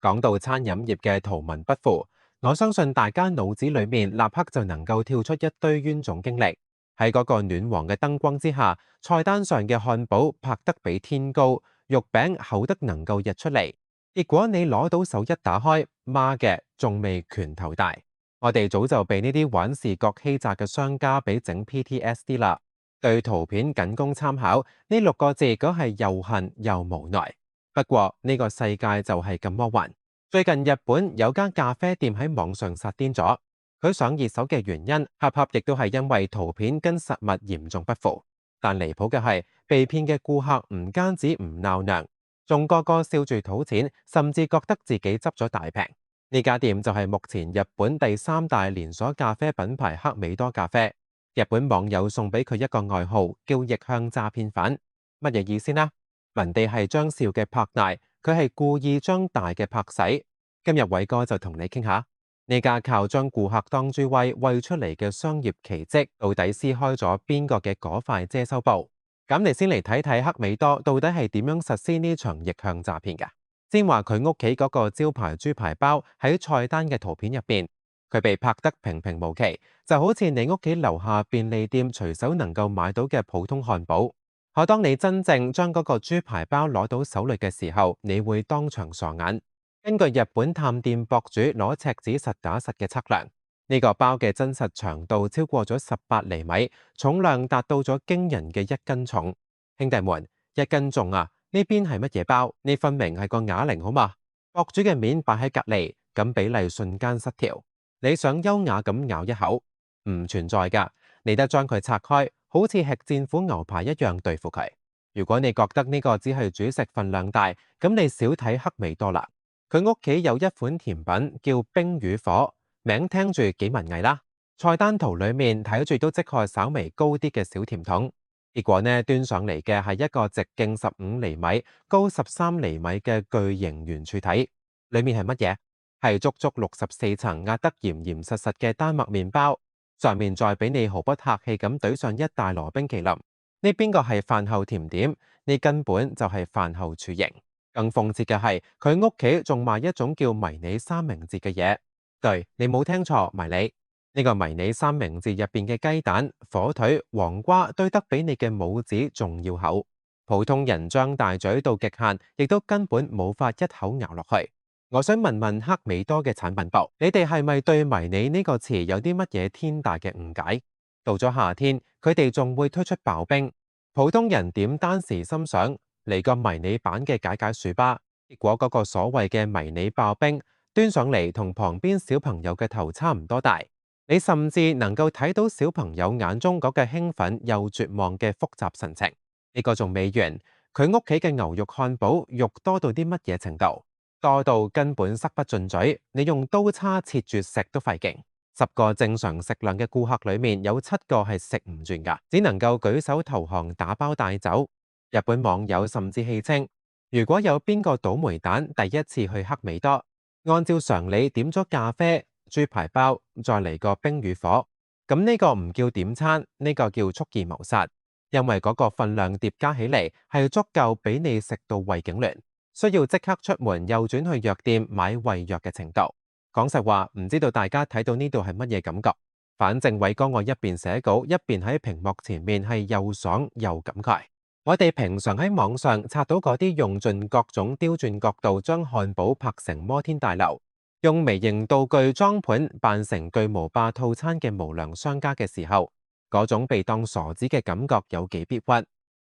講到餐飲業嘅圖文不符，我相信大家腦子裏面立刻就能夠跳出一堆冤種經歷。喺嗰個暖黃嘅燈光之下，菜單上嘅漢堡拍得比天高，肉餅厚得能夠溢出嚟。結果你攞到手一打開，媽嘅，仲未拳頭大。我哋早就被呢啲玩視覺欺詐嘅商家俾整 PTSD 啦。對圖片僅供參考，呢6個字梗係又恨又無奈。不過呢個世界就係咁魔幻。最近日本有間咖啡店喺網上殺癲咗，佢上熱搜嘅原因，恰亦都係因為圖片跟實物嚴重不符。但離譜嘅係，被騙嘅顧客唔單止唔鬧娘，仲個個笑住討錢，甚至覺得自己執咗大平。呢家店就係目前日本第3大連鎖咖啡品牌黑美多咖啡。日本網友送俾佢一個外號，叫逆向詐騙犯。乜嘢意思呢？人哋係將笑嘅拍大，佢係故意將大嘅拍細。今日偉哥就同你傾下呢家靠將顧客當豬威喂出嚟嘅商業奇蹟，到底撕開咗邊個嘅嗰塊遮羞布？咁你先嚟睇睇黑美多到底係點樣實施呢場逆向詐騙㗎？先話佢屋企嗰個招牌豬排包喺菜單嘅圖片入邊，佢被拍得平平無奇，就好似你屋企樓下便利店隨手能夠買到嘅普通漢堡。可當你真正將嗰個豬排包攞到手裏嘅時候，你會當場傻眼。根據日本探店博主攞尺子實打實嘅測量，呢個包嘅真實長度超過咗18厘米，重量達到咗驚人嘅1斤重。兄弟們，1斤重啊！呢邊係乜嘢包？呢分明係個啞鈴好嘛？博主嘅面擺喺隔離，咁比例瞬間失調。你想優雅咁咬一口，唔存在㗎。你得將佢拆開，好似吃戰斧牛排一樣對付佢。如果你覺得呢個只係煮食份量大，咁你少睇黑美多啦。佢屋企有一款甜品叫冰與火，名聽住幾文藝啦。菜單圖裏面睇住都即係稍微高啲嘅小甜筒。結果呢，端上嚟嘅係一個直徑15厘米、高13厘米嘅巨型圓柱體，裏面係乜嘢？係足足64層壓得嚴嚴實實嘅丹麥麵包，上面再俾你毫不客氣咁懟上一大籮冰淇淋。呢邊個係飯後甜點？呢根本就係飯後處刑。更諷刺嘅係，佢屋企仲賣一種叫迷你三明治嘅嘢。對，你冇聽錯，迷你。呢個迷你三明治入邊嘅雞蛋、火腿、黃瓜堆得比你嘅拇指仲要厚，普通人張大嘴到極限，亦都根本冇法一口咬落去。我想問問黑美多嘅產品部，你哋係咪對迷你呢個詞有啲乜嘢天大嘅誤解？到咗夏天，佢哋仲會推出刨冰，普通人點單時心想嚟個迷你版嘅解解暑吧，結果嗰個所謂嘅迷你刨冰端上嚟同旁邊小朋友嘅頭差唔多大。你甚至能夠睇到小朋友眼中嗰個興奮又絕望嘅複雜神情。呢個仲未完，佢屋企嘅牛肉漢堡肉多到啲乜嘢程度？多到根本塞不進嘴，你用刀叉切住食都費勁。10個正常食量嘅顧客裏面有7個係食唔轉㗎，只能夠舉手投降打包帶走。日本網友甚至戲稱，如果有邊個倒霉蛋第一次去黑美多，按照常理點咗咖啡、豬排包，再嚟個冰與火，咁呢個唔叫點餐，呢個叫蓄意謀殺，因為嗰個份量疊加起嚟係足夠俾你食到胃痙攣，需要即刻出門右轉去藥店買胃藥嘅程度。講實話，唔知道大家睇到呢度係乜嘢感覺？反正偉哥我一邊寫稿，一邊喺屏幕前面係又爽又感慨。我哋平常喺網上刷到嗰啲用盡各種刁鑽角度將漢堡拍成摩天大樓，用微型道具裝盤扮成巨無霸套餐嘅無良商家嘅時候，嗰種被當傻子嘅感覺有幾憋屈。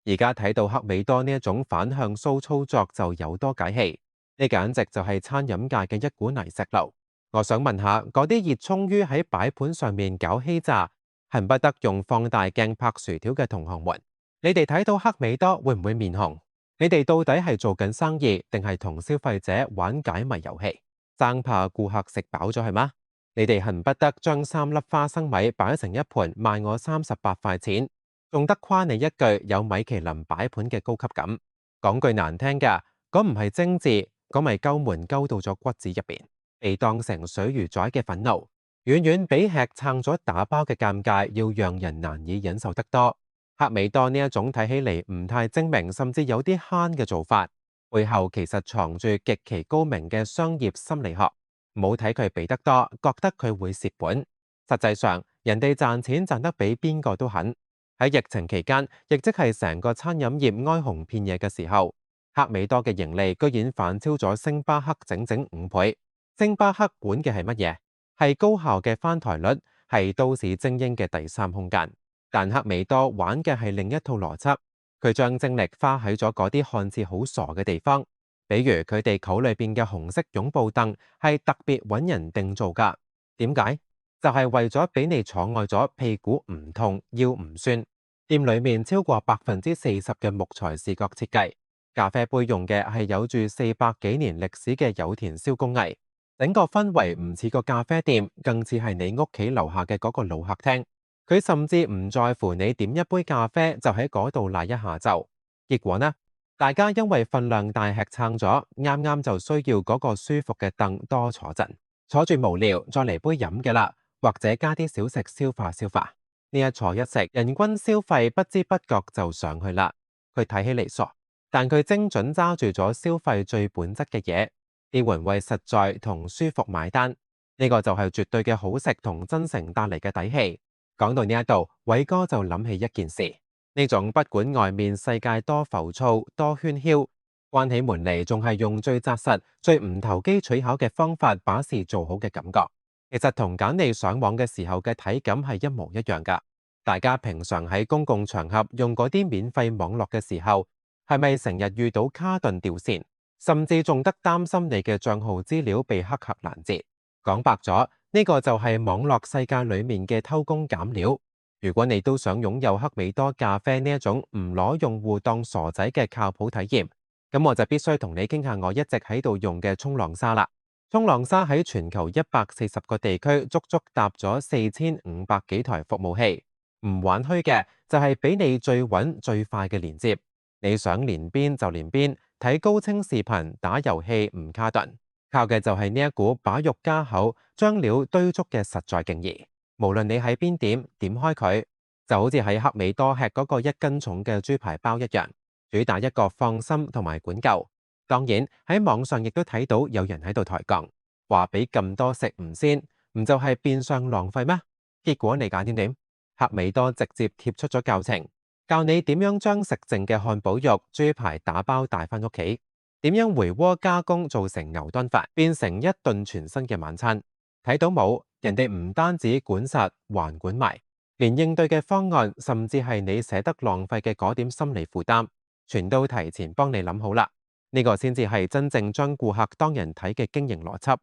而家睇到黑美多呢一種反向騷操作就有多解氣，呢簡直就係餐飲界嘅一股泥石流。我想問下嗰啲熱衷於喺擺盤上面搞欺詐，恨不得用放大鏡拍薯條嘅同行們，你哋睇到黑美多會唔會面紅？你哋到底係做緊生意定係同消費者玩解謎遊戲？生怕顧客食飽咗係嗎？你哋恨不得將3粒花生米擺成一盤賣我38塊錢，仲得誇你一句有米其林擺盤嘅高級感。講句難聽㗎，嗰唔係精緻，嗰咪鳩門鳩到咗骨子入邊。被當成水魚仔嘅憤怒，遠遠比吃撐咗打包嘅尷尬要讓人難以忍受得多。黑美多呢一種睇起嚟唔太精明，甚至有啲慳嘅做法，背後其實藏住極其高明嘅商業心理學。唔好睇佢俾得多，覺得佢會蝕本。實際上，人哋賺錢賺得比邊個都狠。喺疫情期間，亦即係成個餐飲業哀鴻遍野嘅時候，克美多嘅盈利居然反超咗星巴克整整5倍。星巴克管嘅係乜嘢？係高效嘅翻台率，係都市精英嘅第三空間。但克美多玩嘅係另一套邏輯，佢將精力花喺咗嗰啲看似好傻嘅地方，比如佢哋口裏邊嘅紅色擁抱凳係特別揾人定做㗎。點解？就係為咗俾你坐耐咗屁股唔痛腰唔酸。店裏面超過40%嘅木材視覺設計，咖啡杯用嘅係有住400幾年歷史嘅有田燒工藝，整個氛圍唔似個咖啡店，更似係你屋企樓下嘅嗰個老客廳。佢甚至唔在乎你點一杯咖啡就喺嗰度賴一下晝。結果呢，大家因為份量大吃撐咗，啱啱就需要嗰個舒服嘅凳多坐陣，坐住無聊再嚟杯飲嘅啦，或者加啲小食消化消化。呢一坐一食，人均消費不知不覺就上去啦。佢睇起嚟傻，但佢精準揸住咗消費最本質嘅嘢，店員為實在同舒服買單。呢個就係絕對嘅好食同真誠帶嚟嘅底氣。講到呢一度，偉哥就諗起一件事，呢種不管外面世界多浮躁多喧囂，關起門嚟仲係用最紮實、最唔投機取巧嘅方法把事做好嘅感覺，其實同揀你上網嘅時候嘅體感係一模一樣㗎。大家平常喺公共場合用嗰啲免費網絡嘅時候，係咪成日遇到卡頓掉線，甚至仲得擔心你嘅賬號資料被黑客攔截？講白咗，呢個就係網絡世界裏面嘅偷工減料。如果你都想擁有克美多咖啡呢一種唔攞用戶當傻仔嘅靠譜體驗，咁我就必須同你傾下我一直喺度用嘅沖浪沙啦。沖浪沙喺全球140個地區足足搭咗4500幾台服務器，唔玩虛嘅就係俾你最穩最快嘅連接。你想連邊就連邊，睇高清視頻、打遊戲唔卡頓，靠嘅就係呢一股把肉加厚、將料堆足嘅實在勁兒。無論你喺邊點點開佢，就好似喺克美多吃嗰個1斤重嘅豬排包一樣，主打一個放心同埋管夠。當然喺網上亦都睇到有人喺度抬槓，話俾咁多食唔先，唔就係變相浪費咩？結果你揀點？克美多直接貼出咗教程，教你點樣將食剩嘅漢堡肉、豬排打包帶返屋企，點樣回鍋加工做成牛頓飯，變成一頓全新嘅晚餐。睇到冇？人哋唔單止管實，還管埋，連應對嘅方案，甚至係你捨得浪費嘅嗰點心理負擔，全都提前幫你諗好啦。呢個先至係真正將顧客當人睇嘅經營邏輯，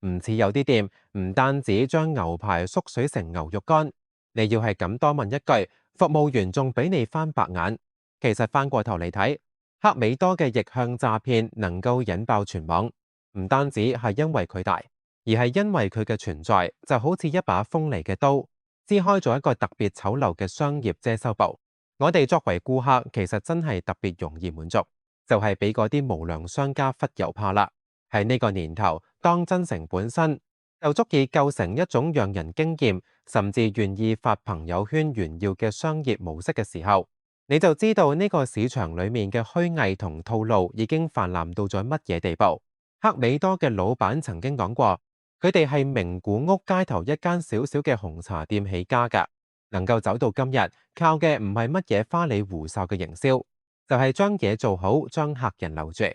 唔似有啲店唔單止將牛排縮水成牛肉乾，你要係咁多問一句，服務員仲俾你翻白眼。其實翻過頭嚟睇，克美多嘅逆向詐騙能夠引爆全網，唔單止係因為佢大，而係因為佢嘅存在就好似一把鋒利嘅刀，支開咗一個特別醜陋嘅商業遮羞布。我哋作為顧客，其實真係特別容易滿足，就係俾嗰啲無良商家忽悠怕啦。喺呢個年頭，當真誠本身就足以構成一種讓人驚豔，甚至願意發朋友圈炫耀嘅商業模式嘅時候，你就知道呢個市場裡面嘅虛偽同套路已經泛濫到咗乜嘢地步。克美多嘅老闆曾經講過，佢哋係名古屋街頭一間小小嘅紅茶店起家㗎，能夠走到今日，靠嘅唔係乜嘢花里胡哨嘅營銷，就係將嘢做好，將客人留住。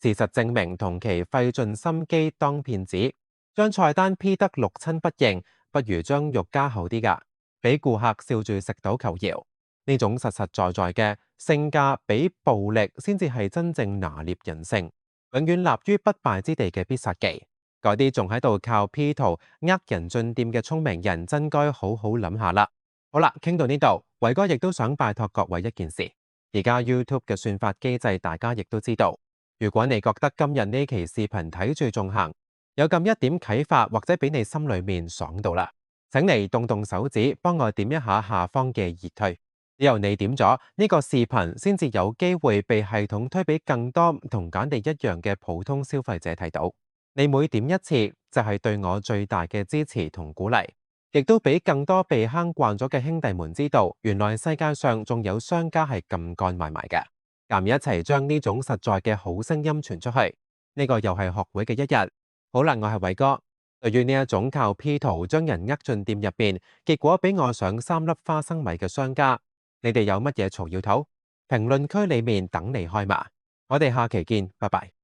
事實證明，同其費盡心機當騙子，將菜單 P 得六親不認，不如將肉加厚啲㗎，俾顧客笑住食到求饒。呢種實實在在嘅性價比暴力，先至係真正拿捏人性，永遠立於不敗之地嘅必殺技。嗰啲仲喺度靠 P 圖呃人進店嘅聰明人，真該好好諗下啦。好啦，傾到呢度，偉哥亦都想拜託各位一件事。而家 YouTube 嘅算法機制，大家亦都知道。如果你覺得今日呢期視頻睇住仲行，有咁一點啟發或者俾你心裏面爽到啦，請你動動手指幫我點一下下方嘅熱推。只有你點咗呢個視頻，先至有機會被系統推俾更多同簡地一樣嘅普通消費者睇到。你每點一次就係對我最大嘅支持同鼓勵，亦都俾更多被坑慣咗嘅兄弟們知道，原來世界上仲有商家係咁幹賣嘅。鑑一齊將呢種實在嘅好聲音傳出去。呢個又係學會嘅一日。好啦，我係偉哥。對於呢一種靠 P 圖將人呃進店入邊，結果俾我上3粒花生米嘅商家，你哋有乜嘢嘈要討？評論區裏面等你開罵。我哋下期見，拜拜。